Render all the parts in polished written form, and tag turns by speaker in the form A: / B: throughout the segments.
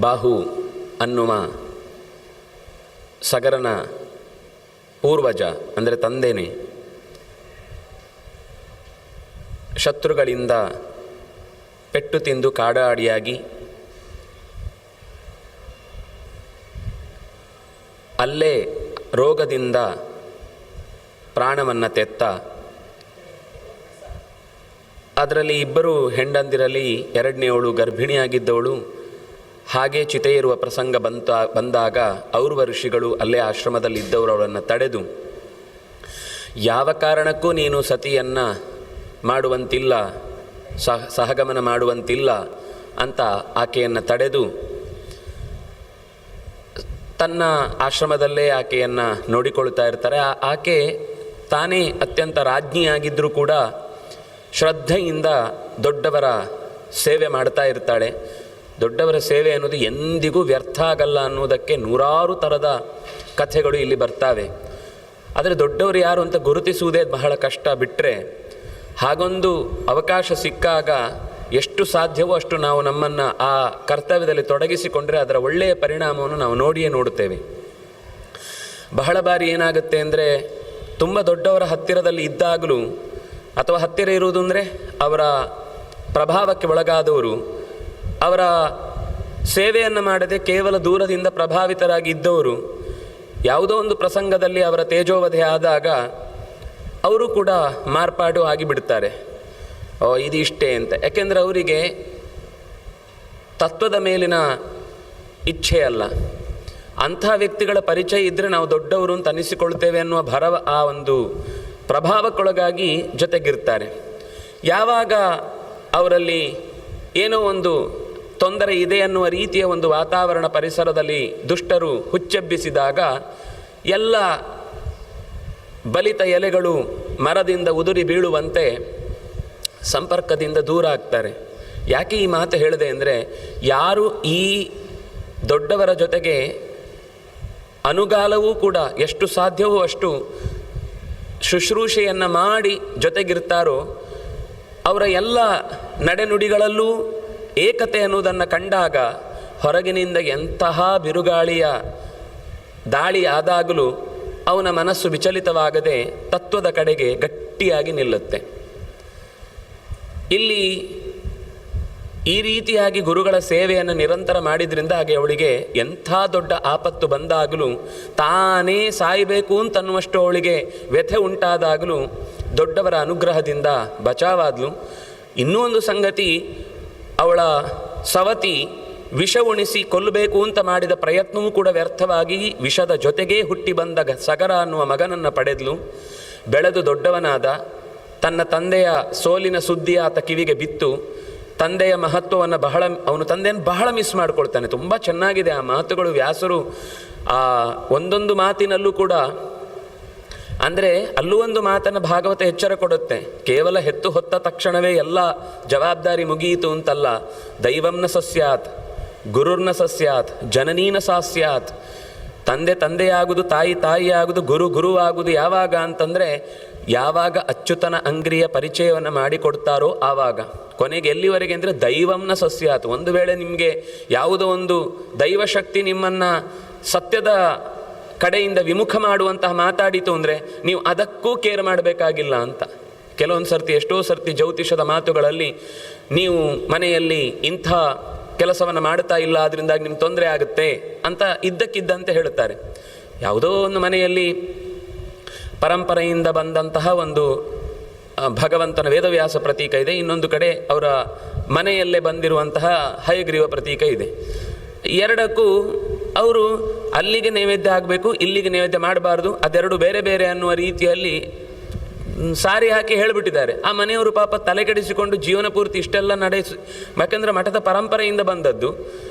A: ಬಾಹು ಅನ್ನುವ ಸಗರನ ಪೂರ್ವಜ ಅಂದರೆ ತಂದೆನೇ ಶತ್ರುಗಳಿಂದ ಪೆಟ್ಟು ತಿಂದು ಕಾಡಾಡಿಯಾಗಿ ಅಲ್ಲೇ ರೋಗದಿಂದ ಪ್ರಾಣವನ್ನು ತೆತ್ತ. ಅದರಲ್ಲಿ ಇಬ್ಬರು ಹೆಂಡಂದಿರಲ್ಲಿ ಎರಡನೆಯವಳು ಗರ್ಭಿಣಿಯಾಗಿದ್ದವಳು. ಹಾಗೆ ಚಿತೆ ಇರುವ ಪ್ರಸಂಗ ಬಂದಾಗ ಔರ್ವ ಋಷಿಗಳು ಅಲ್ಲೇ ಆಶ್ರಮದಲ್ಲಿ ಇದ್ದವರು ಅವಳನ್ನು ತಡೆದು, ಯಾವ ಕಾರಣಕ್ಕೂ ನೀನು ಸತಿಯನ್ನು ಮಾಡುವಂತಿಲ್ಲ, ಸಹಗಮನ ಮಾಡುವಂತಿಲ್ಲ ಅಂತ ಆಕೆಯನ್ನು ತಡೆದು ತನ್ನ ಆಶ್ರಮದಲ್ಲೇ ಆಕೆಯನ್ನು ನೋಡಿಕೊಳ್ತಾ ಇರ್ತಾರೆ. ಆಕೆ ತಾನೇ ಅತ್ಯಂತ ರಾಜ್ಞಿಯಾಗಿದ್ದರೂ ಕೂಡ ಶ್ರದ್ಧೆಯಿಂದ ದೊಡ್ಡವರ ಸೇವೆ ಮಾಡ್ತಾ ಇರ್ತಾಳೆ. ದೊಡ್ಡವರ ಸೇವೆ ಅನ್ನೋದು ಎಂದಿಗೂ ವ್ಯರ್ಥ ಆಗಲ್ಲ ಅನ್ನೋದಕ್ಕೆ ನೂರಾರು ಥರದ ಕಥೆಗಳು ಇಲ್ಲಿ ಬರ್ತಾವೆ. ಆದರೆ ದೊಡ್ಡವರು ಯಾರು ಅಂತ ಗುರುತಿಸುವುದೇ ಬಹಳ ಕಷ್ಟ. ಬಿಟ್ಟರೆ ಹಾಗೊಂದು ಅವಕಾಶ ಸಿಕ್ಕಾಗ ಎಷ್ಟು ಸಾಧ್ಯವೋ ಅಷ್ಟು ನಾವು ನಮ್ಮನ್ನು ಆ ಕರ್ತವ್ಯದಲ್ಲಿ ತೊಡಗಿಸಿಕೊಂಡ್ರೆ ಅದರ ಒಳ್ಳೆಯ ಪರಿಣಾಮವನ್ನು ನಾವು ನೋಡಿಯೇ ನೋಡುತ್ತೇವೆ. ಬಹಳ ಬಾರಿ ಏನಾಗುತ್ತೆ ಅಂದರೆ, ತುಂಬ ದೊಡ್ಡವರ ಹತ್ತಿರದಲ್ಲಿ ಇದ್ದಾಗಲೂ ಅಥವಾ ಹತ್ತಿರ ಇರುವುದು ಅಂದರೆ ಅವರ ಪ್ರಭಾವಕ್ಕೆ ಒಳಗಾದವರು ಅವರ ಸೇವೆಯನ್ನು ಮಾಡದೆ ಕೇವಲ ದೂರದಿಂದ ಪ್ರಭಾವಿತರಾಗಿ ಇದ್ದವರು ಯಾವುದೋ ಒಂದು ಪ್ರಸಂಗದಲ್ಲಿ ಅವರ ತೇಜೋವಧೆ ಆದಾಗ ಅವರು ಕೂಡ ಮಾರ್ಪಾಡು ಆಗಿಬಿಡ್ತಾರೆ. ಇದು ಇಷ್ಟೇ ಅಂತ. ಯಾಕೆಂದರೆ ಅವರಿಗೆ ತತ್ವದ ಮೇಲಿನ ಇಚ್ಛೆ ಅಲ್ಲ. ಅಂಥ ವ್ಯಕ್ತಿಗಳ ಪರಿಚಯ ಇದ್ದರೆ ನಾವು ದೊಡ್ಡವರು ಅಂತ ಅನ್ನಿಸಿಕೊಳ್ತೇವೆ ಅನ್ನುವ ಆ ಒಂದು ಪ್ರಭಾವಕ್ಕೊಳಗಾಗಿ ಜೊತೆಗಿರ್ತಾರೆ. ಯಾವಾಗ ಅವರಲ್ಲಿ ಏನೋ ಒಂದು ತೊಂದರೆ ಇದೆ ಅನ್ನುವ ರೀತಿಯ ಒಂದು ವಾತಾವರಣ ಪರಿಸರದಲ್ಲಿ ದುಷ್ಟರು ಹುಚ್ಚೆಬ್ಬಿಸಿದಾಗ ಎಲ್ಲ ಬಲಿತ ಎಲೆಗಳು ಮರದಿಂದ ಉದುರಿ ಬೀಳುವಂತೆ ಸಂಪರ್ಕದಿಂದ ದೂರ ಆಗ್ತಾರೆ. ಯಾಕೆ ಈ ಮಾತು ಹೇಳಿದೆ ಅಂದರೆ, ಯಾರು ಈ ದೊಡ್ಡವರ ಜೊತೆಗೆ ಅನುಗಾಲವೂ ಕೂಡ ಎಷ್ಟು ಸಾಧ್ಯವೋ ಅಷ್ಟು ಶುಶ್ರೂಷೆಯನ್ನು ಮಾಡಿ ಜೊತೆಗಿರ್ತಾರೋ ಅವರ ಎಲ್ಲ ನಡೆನುಡಿಗಳಲ್ಲೂ ಏಕತೆ ಅನ್ನೋದನ್ನು ಕಂಡಾಗ ಹೊರಗಿನಿಂದ ಎಂತಹ ಬಿರುಗಾಳಿಯ ದಾಳಿ ಆದಾಗಲೂ ಅವನ ಮನಸ್ಸು ವಿಚಲಿತವಾಗದೆ ತತ್ವದ ಕಡೆಗೆ ಗಟ್ಟಿಯಾಗಿ ನಿಲ್ಲುತ್ತೆ. ಇಲ್ಲಿ ಈ ರೀತಿಯಾಗಿ ಗುರುಗಳ ಸೇವೆಯನ್ನು ನಿರಂತರ ಮಾಡಿದ್ರಿಂದ ಹಾಗೆ ಅವಳಿಗೆ ಎಂಥ ದೊಡ್ಡ ಆಪತ್ತು ಬಂದಾಗಲೂ, ತಾನೇ ಸಾಯಬೇಕು ಅಂತನ್ನುವಷ್ಟು ಅವಳಿಗೆ ವ್ಯಥೆ ಉಂಟಾದಾಗಲೂ ದೊಡ್ಡವರ ಅನುಗ್ರಹದಿಂದ ಬಚಾವಾದ್ಲು. ಇನ್ನೂ ಒಂದು ಸಂಗತಿ, ಅವಳ ಸವತಿ ವಿಷ ಉಣಿಸಿ ಕೊಲ್ಲಬೇಕು ಅಂತ ಮಾಡಿದ ಪ್ರಯತ್ನವೂ ಕೂಡ ವ್ಯರ್ಥವಾಗಿ ವಿಷದ ಜೊತೆಗೇ ಹುಟ್ಟಿ ಬಂದ ಸಗರ ಅನ್ನುವ ಮಗನನ್ನು ಪಡೆದ್ಲು. ಬೆಳೆದು ದೊಡ್ಡವನಾದ. ತನ್ನ ತಂದೆಯ ಸೋಲಿನ ಸುದ್ದಿ ಆತ ಕಿವಿಗೆ ಬಿತ್ತು. ತಂದೆಯ ಮಹತ್ವವನ್ನು ಅವನು ತಂದೆಯನ್ನು ಬಹಳ ಮಿಸ್ ಮಾಡ್ಕೊಳ್ತಾನೆ. ತುಂಬ ಚೆನ್ನಾಗಿದೆ ಆ ಮಾತುಗಳು. ವ್ಯಾಸರು ಆ ಒಂದೊಂದು ಮಾತಿನಲ್ಲೂ ಕೂಡ, ಅಂದರೆ ಅಲ್ಲೂ ಒಂದು ಮಾತನ್ನು ಭಾಗವತ ಎಚ್ಚರ ಕೊಡುತ್ತೆ. ಕೇವಲ ಹೆತ್ತು ಹೊತ್ತ ತಕ್ಷಣವೇ ಎಲ್ಲ ಜವಾಬ್ದಾರಿ ಮುಗಿಯಿತು ಅಂತಲ್ಲ. ದೈವಂನ ಸಸ್ಯಾತ್, ಗುರುರ್ನ ಸಸ್ಯಾತ್, ಜನನೀನ ಸಾಸ್ಯಾತ್. ತಂದೆಯಾಗುವುದು, ತಾಯಿಯಾಗುವುದು, ಗುರುವಾಗುವುದು ಯಾವಾಗ ಅಂತಂದರೆ, ಯಾವಾಗ ಅಚ್ಯುತನ ಅಂಗ್ರಿಯ ಪರಿಚಯವನ್ನು ಮಾಡಿಕೊಡ್ತಾರೋ ಆವಾಗ. ಕೊನೆಗೆ ಎಲ್ಲಿವರೆಗೆ ಅಂದರೆ ದೈವಂನ ಸಸ್ಯಾತ್. ಒಂದು ವೇಳೆ ನಿಮಗೆ ಯಾವುದೋ ಒಂದು ದೈವಶಕ್ತಿ ನಿಮ್ಮನ್ನು ಸತ್ಯದ ಕಡೆಯಿಂದ ವಿಮುಖ ಮಾಡುವಂತಹ ಮಾತಾಡಿತು ಅಂದರೆ ನೀವು ಅದಕ್ಕೂ ಕೇರ್ ಮಾಡಬೇಕಾಗಿಲ್ಲ ಅಂತ. ಕೆಲವೊಂದು ಸರ್ತಿ, ಎಷ್ಟೋ ಸರ್ತಿ ಜ್ಯೋತಿಷದ ಮಾತುಗಳಲ್ಲಿ ನೀವು ಮನೆಯಲ್ಲಿ ಇಂಥ ಕೆಲಸವನ್ನು ಮಾಡ್ತಾ ಇಲ್ಲ, ಅದರಿಂದಾಗಿ ನಿಮ್ಗೆ ತೊಂದರೆ ಆಗುತ್ತೆ ಅಂತ ಇದ್ದಕ್ಕಿದ್ದಂತೆ ಹೇಳುತ್ತಾರೆ. ಯಾವುದೋ ಒಂದು ಮನೆಯಲ್ಲಿ ಪರಂಪರೆಯಿಂದ ಬಂದಂತಹ ಒಂದು ಭಗವಂತನ ವೇದವ್ಯಾಸ ಪ್ರತೀಕ ಇದೆ, ಇನ್ನೊಂದು ಕಡೆ ಅವರ ಮನೆಯಲ್ಲೇ ಬಂದಿರುವಂತಹ ಹಯಗ್ರೀವ ಪ್ರತೀಕ ಇದೆ. ಎರಡಕ್ಕೂ ಅವರು ಅಲ್ಲಿಗೆ ನೈವೇದ್ಯ ಆಗಬೇಕು, ಇಲ್ಲಿಗೆ ನೈವೇದ್ಯ ಮಾಡಬಾರ್ದು, ಅದೆರಡು ಬೇರೆ ಬೇರೆ ಅನ್ನುವ ರೀತಿಯಲ್ಲಿ ಸಾರಿ ಹಾಕಿ ಹೇಳಿಬಿಟ್ಟಿದ್ದಾರೆ. ಆ ಮನೆಯವರು ಪಾಪ ತಲೆಕೆಡಿಸಿಕೊಂಡು ಜೀವನ ಪೂರ್ತಿ ಇಷ್ಟೆಲ್ಲ ಯಾಕಂದರೆ ಮಠದ ಪರಂಪರೆಯಿಂದ ಬಂದದ್ದು,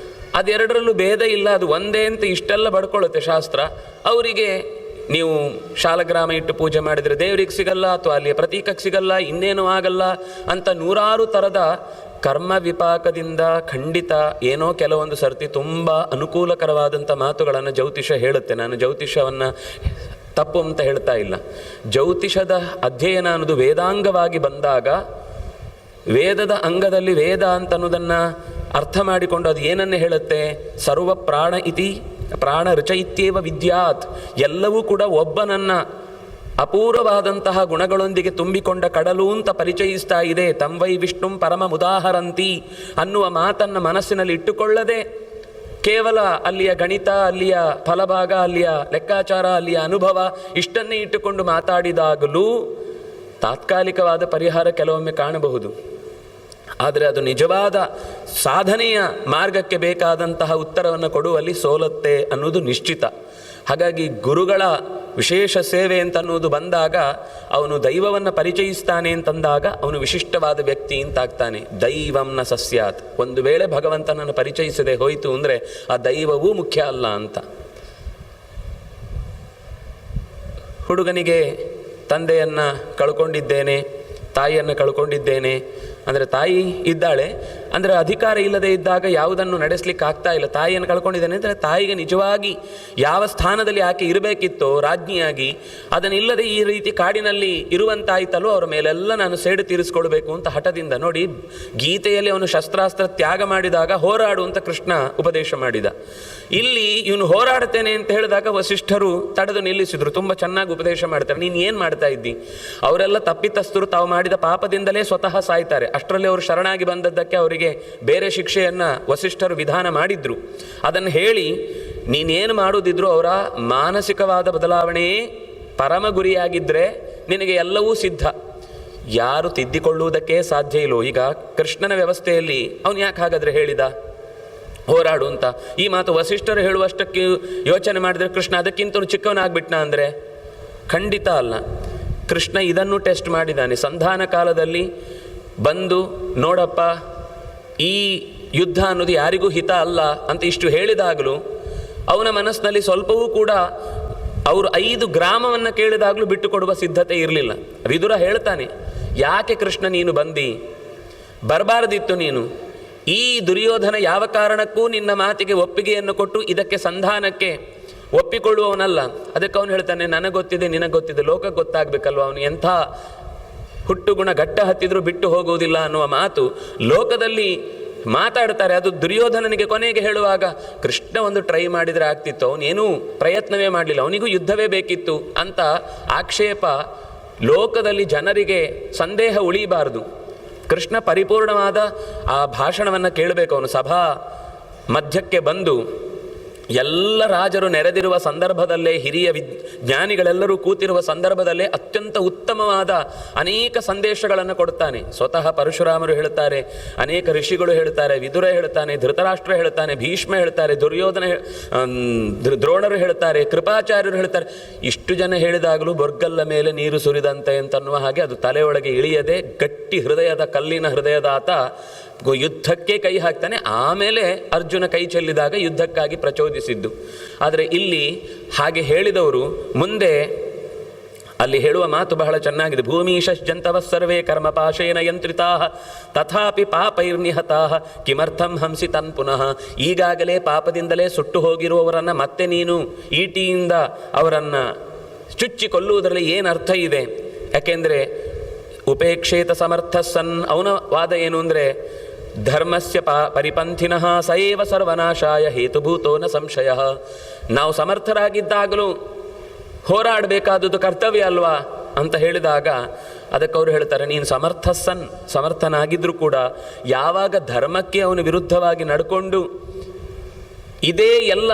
A: ಅದೆರಡರಲ್ಲೂ ಭೇದ ಇಲ್ಲ, ಅದು ಒಂದೇ ಅಂತ ಇಷ್ಟೆಲ್ಲ ಬಡ್ಕೊಳ್ಳುತ್ತೆ ಶಾಸ್ತ್ರ. ಅವರಿಗೆ ನೀವು ಶಾಲಗ್ರಾಮ ಇಟ್ಟು ಪೂಜೆ ಮಾಡಿದರೆ ದೇವರಿಗೆ ಸಿಗಲ್ಲ, ಅಥವಾ ಅಲ್ಲಿಯ ಪ್ರತೀಕಕ್ಕೆ ಸಿಗಲ್ಲ, ಇನ್ನೇನೂ ಆಗಲ್ಲ ಅಂತ ನೂರಾರು ಥರದ ಕರ್ಮ ವಿಪಾಕದಿಂದ ಖಂಡಿತ ಏನೋ ಕೆಲವೊಂದು ಸರ್ತಿ ತುಂಬ ಅನುಕೂಲಕರವಾದಂಥ ಮಾತುಗಳನ್ನು ಜ್ಯೋತಿಷ ಹೇಳುತ್ತೆ. ನಾನು ಜ್ಯೋತಿಷವನ್ನು ತಪ್ಪು ಅಂತ ಹೇಳ್ತಾ ಇಲ್ಲ. ಜ್ಯೋತಿಷದ ಅಧ್ಯಯನ ಅನ್ನೋದು ವೇದಾಂಗವಾಗಿ ಬಂದಾಗ, ವೇದದ ಅಂಗದಲ್ಲಿ ವೇದ ಅಂತ ಅನ್ನೋದನ್ನು ಅರ್ಥ ಮಾಡಿಕೊಂಡು ಅದು ಏನನ್ನೇ ಹೇಳುತ್ತೆ, ಸರ್ವ ಪ್ರಾಣ ಇತಿ ಪ್ರಾಣ ಋಚ ಇತ್ಯೇವ ವಿದ್ಯಾತ್, ಎಲ್ಲವೂ ಕೂಡ ಒಬ್ಬನನ್ನ ಅಪೂರ್ವವಾದಂತಹ ಗುಣಗಳೊಂದಿಗೆ ತುಂಬಿಕೊಂಡ ಕಡಲು ಅಂತ ಪರಿಚಯಿಸ್ತಾ ಇದೆ. ತಂವೈ ವಿಷ್ಣುಂ ಪರಮ ಮುದಾಹರಂತಿ ಅನ್ನುವ ಮಾತನ್ನು ಮನಸ್ಸಿನಲ್ಲಿ ಇಟ್ಟುಕೊಳ್ಳದೆ ಕೇವಲ ಅಲ್ಲಿಯ ಗಣಿತ, ಅಲ್ಲಿಯ ಫಲಭಾಗ, ಅಲ್ಲಿಯ ಲೆಕ್ಕಾಚಾರ, ಅಲ್ಲಿಯ ಅನುಭವ ಇಷ್ಟನ್ನೇ ಇಟ್ಟುಕೊಂಡು ಮಾತಾಡಿದಾಗಲೂ ತಾತ್ಕಾಲಿಕವಾದ ಪರಿಹಾರ ಕೆಲವೊಮ್ಮೆ ಕಾಣಬಹುದು. ಆದರೆ ಅದು ನಿಜವಾದ ಸಾಧನೆಯ ಮಾರ್ಗಕ್ಕೆ ಬೇಕಾದಂತಹ ಉತ್ತರವನ್ನು ಕೊಡುವಲ್ಲಿ ಸೋಲುತ್ತೆ ಅನ್ನೋದು ನಿಶ್ಚಿತ. ಹಾಗಾಗಿ ಗುರುಗಳ ವಿಶೇಷ ಸೇವೆ ಅಂತನ್ನುವುದು ಬಂದಾಗ ಅವನು ದೈವವನ್ನು ಪರಿಚಯಿಸ್ತಾನೆ ಅಂತಂದಾಗ ಅವನು ವಿಶಿಷ್ಟವಾದ ವ್ಯಕ್ತಿ ಅಂತಾಗ್ತಾನೆ. ದೈವಂನ ಸಸ್ಯಾತ್, ಒಂದು ವೇಳೆ ಭಗವಂತನನ್ನು ಪರಿಚಯಿಸದೆ ಹೋಯಿತು ಅಂದರೆ ಆ ದೈವವೂ ಮುಖ್ಯ ಅಲ್ಲ ಅಂತ. ಹುಡುಗನಿಗೆ ತಂದೆಯನ್ನು ಕಳ್ಕೊಂಡಿದ್ದೇನೆ, ತಾಯಿಯನ್ನು ಕಳ್ಕೊಂಡಿದ್ದೇನೆ ಅಂದರೆ ತಾಯಿ ಇದ್ದಾಳೆ ಅಂದರೆ ಅಧಿಕಾರ ಇಲ್ಲದೆ ಇದ್ದಾಗ ಯಾವುದನ್ನು ನಡೆಸಲಿಕ್ಕೆ ಆಗ್ತಾ ಇಲ್ಲ. ತಾಯಿಯನ್ನು ಕಳ್ಕೊಂಡಿದ್ದೇನೆ ಅಂದರೆ ತಾಯಿಗೆ ನಿಜವಾಗಿ ಯಾವ ಸ್ಥಾನದಲ್ಲಿ ಆಕೆ ಇರಬೇಕಿತ್ತೋ ರಾಜ್ಞಿಯಾಗಿ ಅದನ್ನಿಲ್ಲದೆ ಈ ರೀತಿ ಕಾಡಿನಲ್ಲಿ ಇರುವಂತಾಯ್ತಲ್ಲೋ ಅವರ ಮೇಲೆಲ್ಲ ನಾನು ಸೇಡು ತೀರಿಸ್ಕೊಳ್ಬೇಕು ಅಂತ ಹಠದಿಂದ. ನೋಡಿ, ಗೀತೆಯಲ್ಲಿ ಅವನು ಶಸ್ತ್ರಾಸ್ತ್ರ ತ್ಯಾಗ ಮಾಡಿದಾಗ ಹೋರಾಡು ಅಂತ ಕೃಷ್ಣ ಉಪದೇಶ ಮಾಡಿದ. ಇಲ್ಲಿ ಇವನು ಹೋರಾಡ್ತೇನೆ ಅಂತ ಹೇಳಿದಾಗ ವಸಿಷ್ಠರು ತಡೆದು ನಿಲ್ಲಿಸಿದ್ರು. ತುಂಬ ಚೆನ್ನಾಗಿ ಉಪದೇಶ ಮಾಡ್ತಾರೆ. ನೀನು ಏನು ಮಾಡ್ತಾ ಇದ್ದಿ? ಅವರೆಲ್ಲ ತಪ್ಪಿತಸ್ಥರು, ತಾವು ಮಾಡಿದ ಪಾಪದಿಂದಲೇ ಸ್ವತಃ ಸಾಯ್ತಾರೆ. ಅಷ್ಟರಲ್ಲಿ ಅವರು ಶರಣಾಗಿ ಬಂದದ್ದಕ್ಕೆ ಅವರಿಗೆ ಬೇರೆ ಶಿಕ್ಷೆಯನ್ನು ವಸಿಷ್ಠರು ವಿಧಾನ ಮಾಡಿದ್ರು. ಅದನ್ನು ಹೇಳಿ ನೀನೇನು ಮಾಡುವುದಿದ್ರು ಅವರ ಮಾನಸಿಕವಾದ ಬದಲಾವಣೆಯೇ ಪರಮ ಗುರಿಯಾಗಿದ್ದರೆ ನಿನಗೆ ಎಲ್ಲವೂ ಸಿದ್ಧ. ಯಾರು ತಿದ್ದಿಕೊಳ್ಳುವುದಕ್ಕೆ ಸಾಧ್ಯ ಇಲ್ಲೋ. ಈಗ ಕೃಷ್ಣನ ವ್ಯವಸ್ಥೆಯಲ್ಲಿ ಅವನು ಯಾಕೆ ಹಾಗಾದರೆ ಹೇಳಿದ ಹೋರಾಡು ಅಂತ? ಈ ಮಾತು ವಸಿಷ್ಠರು ಹೇಳುವಷ್ಟಕ್ಕೆ ಯೋಚನೆ ಮಾಡಿದರೆ ಕೃಷ್ಣ ಅದಕ್ಕಿಂತ ಚಿಕ್ಕವನಾಗ್ಬಿಟ್ನ ಅಂದರೆ ಖಂಡಿತ ಅಲ್ಲ. ಕೃಷ್ಣ ಇದನ್ನು ಟೆಸ್ಟ್ ಮಾಡಿದ್ದಾನೆ. ಸಂಧಾನ ಕಾಲದಲ್ಲಿ ಬಂದು ನೋಡಪ್ಪ, ಈ ಯುದ್ಧ ಅನ್ನೋದು ಯಾರಿಗೂ ಹಿತ ಅಲ್ಲ ಅಂತ ಇಷ್ಟು ಹೇಳಿದಾಗಲೂ ಅವನ ಮನಸ್ಸಿನಲ್ಲಿ ಸ್ವಲ್ಪವೂ ಕೂಡ ಅವರು 5 ಗ್ರಾಮವನ್ನು ಕೇಳಿದಾಗಲೂ ಬಿಟ್ಟು ಕೊಡುವ ಸಿದ್ಧತೆ ಇರಲಿಲ್ಲ. ವಿದುರ ಹೇಳ್ತಾನೆ, ಯಾಕೆ ಕೃಷ್ಣ ನೀನು ಬಂದಿ? ಬರಬಾರದಿತ್ತು ನೀನು. ಈ ದುರ್ಯೋಧನ ಯಾವ ಕಾರಣಕ್ಕೂ ನಿನ್ನ ಮಾತಿಗೆ ಒಪ್ಪಿಗೆಯನ್ನು ಕೊಟ್ಟು ಇದಕ್ಕೆ ಸಂಧಾನಕ್ಕೆ ಒಪ್ಪಿಕೊಳ್ಳುವವನಲ್ಲ. ಅದಕ್ಕೆ ಅವನು ಹೇಳ್ತಾನೆ, ನನಗೆ ಗೊತ್ತಿದೆ, ನಿನಗೆ ಗೊತ್ತಿದೆ, ಲೋಕಕ್ಕೆ ಗೊತ್ತಾಗಬೇಕಲ್ವ ಅವನು ಎಂಥ ಹುಟ್ಟುಗುಣ ಗಟ್ಟ ಹತ್ತಿದ್ರೂ ಬಿಟ್ಟು ಹೋಗುವುದಿಲ್ಲ ಅನ್ನುವ ಮಾತು ಲೋಕದಲ್ಲಿ ಮಾತಾಡ್ತಾರೆ. ಅದು ದುರ್ಯೋಧನನಿಗೆ ಕೊನೆಗೆ ಹೇಳುವಾಗ ಕೃಷ್ಣ ಒಂದು ಟ್ರೈ ಮಾಡಿದರೆ ಆಗ್ತಿತ್ತು, ಅವನೇನೂ ಪ್ರಯತ್ನವೇ ಮಾಡಲಿಲ್ಲ, ಅವನಿಗೂ ಯುದ್ಧವೇ ಬೇಕಿತ್ತು ಅಂತ ಆಕ್ಷೇಪ ಲೋಕದಲ್ಲಿ ಜನರಿಗೆ ಸಂದೇಹ ಉಳಿಬಾರದು. ಕೃಷ್ಣ ಪರಿಪೂರ್ಣವಾದ ಆ ಭಾಷಣವನ್ನು ಕೇಳಬೇಕು. ಅವನು ಸಭಾ ಮಧ್ಯಕ್ಕೆ ಬಂದು ಎಲ್ಲ ರಾಜರು ನೆರೆದಿರುವ ಸಂದರ್ಭದಲ್ಲೇ, ಹಿರಿಯ ಜ್ಞಾನಿಗಳೆಲ್ಲರೂ ಕೂತಿರುವ ಸಂದರ್ಭದಲ್ಲೇ ಅತ್ಯಂತ ಉತ್ತಮವಾದ ಅನೇಕ ಸಂದೇಶಗಳನ್ನು ಕೊಡ್ತಾನೆ. ಸ್ವತಃ ಪರಶುರಾಮರು ಹೇಳ್ತಾರೆ, ಅನೇಕ ಋಷಿಗಳು ಹೇಳ್ತಾರೆ, ವಿದುರ ಹೇಳ್ತಾನೆ, ಧೃತರಾಷ್ಟ್ರ ಹೇಳ್ತಾನೆ, ಭೀಷ್ಮ ಹೇಳ್ತಾರೆ, ದುರ್ಯೋಧನ, ದ್ರೋಣರು ಹೇಳ್ತಾರೆ, ಕೃಪಾಚಾರ್ಯರು ಹೇಳ್ತಾರೆ. ಇಷ್ಟು ಜನ ಹೇಳಿದಾಗಲೂ ಬೊರ್ಗಲ್ಲ ಮೇಲೆ ನೀರು ಸುರಿದಂತೆ ಅಂತನ್ನುವ ಹಾಗೆ ಅದು ತಲೆಯೊಳಗೆ ಇಳಿಯದೆ ಗಟ್ಟಿ ಹೃದಯದ ಕಲ್ಲಿನ ಹೃದಯದ ಆತ ಯುದ್ಧಕ್ಕೆ ಕೈ ಹಾಕ್ತಾನೆ. ಆಮೇಲೆ ಅರ್ಜುನ ಕೈ ಚೆಲ್ಲಿದಾಗ ಯುದ್ಧಕ್ಕಾಗಿ ಪ್ರಚೋದಿಸಿದ್ದು. ಆದರೆ ಇಲ್ಲಿ ಹಾಗೆ ಹೇಳಿದವರು ಮುಂದೆ ಅಲ್ಲಿ ಹೇಳುವ ಮಾತು ಬಹಳ ಚೆನ್ನಾಗಿದೆ. ಭೂಮೀಶಂತವ ಸರ್ವೇ ಕರ್ಮಪಾಶೇನ ಯಂತ್ರಿತಾ ತಥಾಪಿ ಪಾಪೈರ್ನಿಹತಾ ಕಿಮರ್ಥಂ ಹಂಸಿತನ್ ಪುನಃ. ಈಗಾಗಲೇ ಪಾಪದಿಂದಲೇ ಸುಟ್ಟು ಹೋಗಿರುವವರನ್ನು ಮತ್ತೆ ನೀನು ಈಟಿಯಿಂದ ಅವರನ್ನು ಚುಚ್ಚಿ ಕೊಲ್ಲುವುದರಲ್ಲಿ ಏನು ಅರ್ಥ ಇದೆ? ಯಾಕೆಂದರೆ ಉಪೇಕ್ಷೇತ ಸಮರ್ಥ ಸನ್, ಅವನ ವಾದ ಏನು ಅಂದರೆ ಧರ್ಮಸ್ಯ ಪರಿಪಂಥಿನಃ ಸಯೇವ ಸರ್ವನಾಶಾಯ ಹೇತುಭೂತೋ ನ ಸಂಶಯ. ನಾವು ಸಮರ್ಥರಾಗಿದ್ದಾಗಲೂ ಹೋರಾಡಬೇಕಾದದ್ದು ಕರ್ತವ್ಯ ಅಲ್ವಾ ಅಂತ ಹೇಳಿದಾಗ ಅದಕ್ಕೆ ಅವರು ಹೇಳ್ತಾರೆ, ನೀನು ಸಮರ್ಥನಾಗಿದ್ದರೂ ಕೂಡ ಯಾವಾಗ ಧರ್ಮಕ್ಕೆ ಅವನು ವಿರುದ್ಧವಾಗಿ ನಡ್ಕೊಂಡು ಇದೇ ಎಲ್ಲ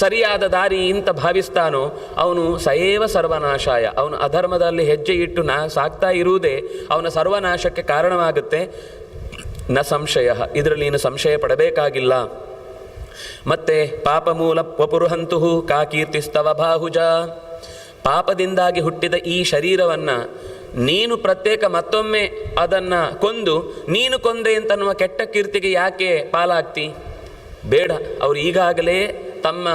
A: ಸರಿಯಾದ ದಾರಿ ಅಂತ ಭಾವಿಸ್ತಾನೋ ಅವನು ಸಯೇವ ಸರ್ವನಾಶಾಯ, ಅವನು ಅಧರ್ಮದಲ್ಲಿ ಹೆಜ್ಜೆ ಇಟ್ಟು ಸಾಕ್ತಾ ಇರುವುದೇ ಅವನ ಸರ್ವನಾಶಕ್ಕೆ ಕಾರಣವಾಗುತ್ತೆ. ನ ಸಂಶಯ, ಇದರಲ್ಲಿ ನೀನು ಸಂಶಯ ಪಡಬೇಕಾಗಿಲ್ಲ. ಮತ್ತೆ ಪಾಪ ಮೂಲ ವಪುರುಹಂತು ಕಾ ಕೀರ್ತಿಸ್ತವ ಬಾಹುಜ. ಪಾಪದಿಂದಾಗಿ ಹುಟ್ಟಿದ ಈ ಶರೀರವನ್ನು ನೀನು ಪ್ರತ್ಯೇಕ ಮತ್ತೊಮ್ಮೆ ಅದನ್ನು ಕೊಂದು ನೀನು ಕೊಂದೆ ಅಂತನ್ನುವ ಕೆಟ್ಟ ಕೀರ್ತಿಗೆ ಯಾಕೆ ಪಾಲಾಗ್ತಿ? ಬೇಡ. ಅವರು ಈಗಾಗಲೇ ತಮ್ಮ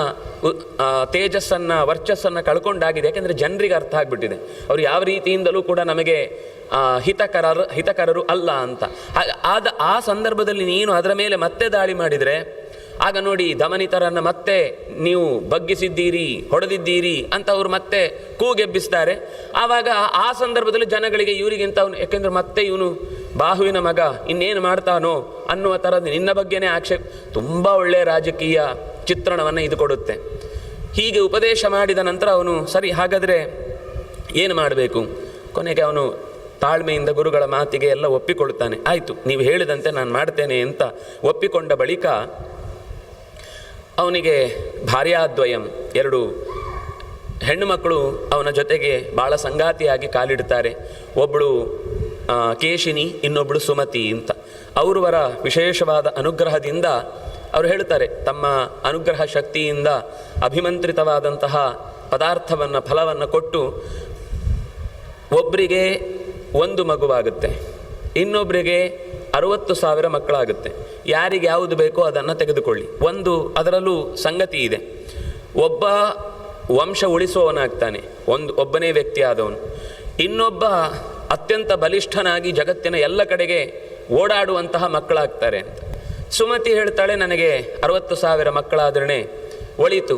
A: ತೇಜಸ್ಸನ್ನು ವರ್ಚಸ್ಸನ್ನು ಕಳ್ಕೊಂಡಾಗಿದೆ. ಯಾಕೆಂದರೆ ಜನರಿಗೆ ಅರ್ಥ ಆಗಿಬಿಟ್ಟಿದೆ ಅವರು ಯಾವ ರೀತಿಯಿಂದಲೂ ಕೂಡ ನಮಗೆ ಹಿತಕರರು ಅಲ್ಲ ಅಂತ. ಆ ಸಂದರ್ಭದಲ್ಲಿ ನೀನು ಅದರ ಮೇಲೆ ಮತ್ತೆ ದಾಳಿ ಮಾಡಿದರೆ ಆಗ ನೋಡಿ ದಮನಿತರನ್ನು ಮತ್ತೆ ನೀವು ಬಗ್ಗಿಸಿದ್ದೀರಿ, ಹೊಡೆದಿದ್ದೀರಿ ಅಂತ ಅವರು ಮತ್ತೆ ಕೂಗೆಬ್ಬಿಸ್ತಾರೆ. ಆವಾಗ ಆ ಸಂದರ್ಭದಲ್ಲಿ ಜನಗಳಿಗೆ ಇವರಿಗಿಂತ ಅವನು, ಯಾಕೆಂದ್ರೆ ಮತ್ತೆ ಇವನು ಬಾಹುವಿನ ಮಗ ಇನ್ನೇನು ಮಾಡ್ತಾನೋ ಅನ್ನುವ ಥರದ ನಿನ್ನ ಬಗ್ಗೆನೇ ಆಕ್ಷೇಪ. ತುಂಬ ಒಳ್ಳೆಯ ರಾಜಕೀಯ ಚಿತ್ರಣವನ್ನು ಇದು ಕೊಡುತ್ತೆ. ಹೀಗೆ ಉಪದೇಶ ಮಾಡಿದ ನಂತರ ಅವನು ಸರಿ ಹಾಗಾದರೆ ಏನು ಮಾಡಬೇಕು, ಕೊನೆಗೆ ಅವನು ತಾಳ್ಮೆಯಿಂದ ಗುರುಗಳ ಮಾತಿಗೆ ಎಲ್ಲ ಒಪ್ಪಿಕೊಳ್ತಾನೆ. ಆಯಿತು, ನೀವು ಹೇಳಿದಂತೆ ನಾನು ಮಾಡ್ತೇನೆ ಅಂತ ಒಪ್ಪಿಕೊಂಡ ಬಳಿಕ ಅವನಿಗೆ ಭಾರ್ಯಾದ್ವಯಂ, 2 ಹೆಣ್ಣು ಮಕ್ಕಳು ಅವನ ಜೊತೆಗೆ ಭಾಳ ಸಂಗಾತಿಯಾಗಿ ಕಾಲಿಡ್ತಾರೆ. ಒಬ್ಬಳು ಕೇಶಿನಿ, ಇನ್ನೊಬ್ಬಳು ಸುಮತಿ ಅಂತ. ಅವರವರ ವಿಶೇಷವಾದ ಅನುಗ್ರಹದಿಂದ ಅವರು ಹೇಳ್ತಾರೆ, ತಮ್ಮ ಅನುಗ್ರಹ ಶಕ್ತಿಯಿಂದ ಅಭಿಮಂತ್ರಿತವಾದಂತಹ ಪದಾರ್ಥವನ್ನು, ಫಲವನ್ನು ಕೊಟ್ಟು ಒಬ್ಬರಿಗೆ 1 ಮಗುವಾಗುತ್ತೆ, ಇನ್ನೊಬ್ಬರಿಗೆ 60,000 ಮಕ್ಕಳಾಗುತ್ತೆ. ಯಾರಿಗೆ ಯಾವುದು ಬೇಕೋ ಅದನ್ನು ತೆಗೆದುಕೊಳ್ಳಿ. ಅದರಲ್ಲೂ ಸಂಗತಿ ಇದೆ, ಒಬ್ಬ ವಂಶ ಉಳಿಸುವವನಾಗ್ತಾನೆ, ಒಬ್ಬನೇ ವ್ಯಕ್ತಿ ಆದವನು. ಇನ್ನೊಬ್ಬ ಅತ್ಯಂತ ಬಲಿಷ್ಠನಾಗಿ ಜಗತ್ತಿನ ಎಲ್ಲ ಕಡೆಗೆ ಓಡಾಡುವಂತಹ ಮಕ್ಕಳಾಗ್ತಾರೆ ಅಂತ. ಸುಮತಿ ಹೇಳ್ತಾಳೆ, ನನಗೆ 60,000 ಮಕ್ಕಳಾದ್ರೇ ಒಳಿತು,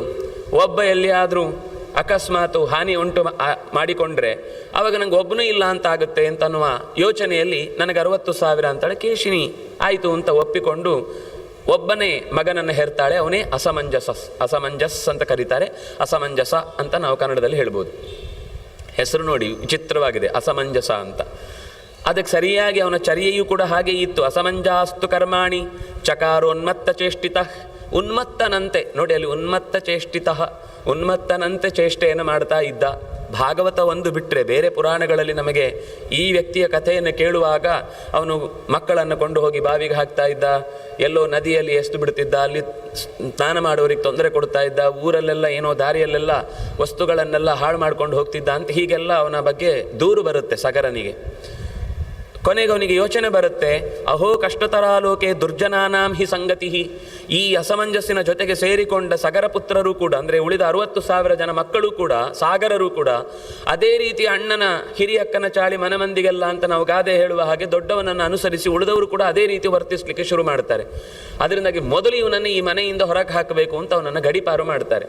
A: ಒಬ್ಬ ಎಲ್ಲಿಯಾದರೂ ಅಕಸ್ಮಾತು ಹಾನಿ ಉಂಟು ಮಾಡಿಕೊಂಡ್ರೆ ಆವಾಗ ನನಗೆ ಒಬ್ಬನೂ ಇಲ್ಲ ಅಂತ ಆಗುತ್ತೆ ಅಂತ ಅನ್ನುವ ಯೋಚನೆಯಲ್ಲಿ ನನಗೆ 60,000 ಅಂತಾಳೆ. ಕೇಶಿನಿ ಆಯಿತು ಅಂತ ಒಪ್ಪಿಕೊಂಡು ಒಬ್ಬನೇ ಮಗನನ್ನು ಹೆರ್ತಾಳೆ. ಅವನೇ ಅಸಮಂಜಸ್ ಅಂತ ಕರೀತಾರೆ. ಅಸಮಂಜಸ ಅಂತ ನಾವು ಕನ್ನಡದಲ್ಲಿ ಹೇಳ್ಬೋದು. ಹೆಸರು ನೋಡಿ ವಿಚಿತ್ರವಾಗಿದೆ, ಅಸಮಂಜಸ ಅಂತ. ಅದಕ್ಕೆ ಸರಿಯಾಗಿ ಅವನ ಚರ್ಯೆಯೂ ಕೂಡ ಹಾಗೆ ಇತ್ತು. ಅಸಮಂಜಾಸ್ತು ಕರ್ಮಾಣಿ ಚಕಾರೋನ್ಮತ್ತ ಚೇಷ್ಟಿತ. ಉನ್ಮತ್ತನಂತೆ ನೋಡಿ, ಅಲ್ಲಿ ಉನ್ಮತ್ತ ಚೇಷ್ಟಿತ, ಉನ್ಮತ್ತನಂತೆ ಚೇಷ್ಟೆಯನ್ನು ಮಾಡ್ತಾ ಇದ್ದ. ಭಾಗವತ ಒಂದು ಬಿಟ್ಟರೆ ಬೇರೆ ಪುರಾಣಗಳಲ್ಲಿ ನಮಗೆ ಈ ವ್ಯಕ್ತಿಯ ಕಥೆಯನ್ನು ಕೇಳುವಾಗ ಅವನು ಮಕ್ಕಳನ್ನು ಕೊಂಡು ಹೋಗಿ ಬಾವಿಗೆ ಹಾಕ್ತಾ ಇದ್ದ, ಎಲ್ಲೋ ನದಿಯಲ್ಲಿ ಎಸ್ದು ಬಿಡ್ತಿದ್ದ, ಅಲ್ಲಿ ಸ್ನಾನ ಮಾಡೋರಿಗೆ ತೊಂದರೆ ಕೊಡ್ತಾ ಇದ್ದ, ಊರಲ್ಲೆಲ್ಲ ಏನೋ ದಾರಿಯಲ್ಲೆಲ್ಲ ವಸ್ತುಗಳನ್ನೆಲ್ಲ ಹಾಳು ಮಾಡ್ಕೊಂಡು ಹೋಗ್ತಿದ್ದ ಅಂತ ಹೀಗೆಲ್ಲ ಅವನ ಬಗ್ಗೆ ದೂರು ಬರುತ್ತೆ ಸಗರನಿಗೆ. ಕೊನೆಗೆ ಅವನಿಗೆ ಯೋಚನೆ ಬರುತ್ತೆ, ಅಹೋ ಕಷ್ಟತರಾಲೋಕೆ ದುರ್ಜನಾನಾಂ ಹಿ ಸಂಗತಿ. ಈ ಅಸಮಂಜಸ್ಸಿನ ಜೊತೆಗೆ ಸೇರಿಕೊಂಡ ಸಗರ ಪುತ್ರರು ಕೂಡ, ಅಂದರೆ ಉಳಿದ 60,000 ಜನ ಮಕ್ಕಳು ಕೂಡ, ಸಾಗರರು ಕೂಡ ಅದೇ ರೀತಿ ಅಣ್ಣನ ಹಿರಿಯಕ್ಕನ ಚಾಳಿ ಮನಮಂದಿಗೆಲ್ಲ ಅಂತ ನಾವು ಗಾದೆ ಹೇಳುವ ಹಾಗೆ ದೊಡ್ಡವನನ್ನು ಅನುಸರಿಸಿ ಉಳಿದವರು ಕೂಡ ಅದೇ ರೀತಿ ವರ್ತಿಸಲಿಕ್ಕೆ ಶುರು ಮಾಡ್ತಾರೆ. ಅದರಿಂದಾಗಿ ಮೊದಲು ಇವನನ್ನು ಈ ಮನೆಯಿಂದ ಹೊರಗೆ ಹಾಕಬೇಕು ಅಂತ ಅವನನ್ನು ಗಡೀಪಾರು ಮಾಡ್ತಾರೆ.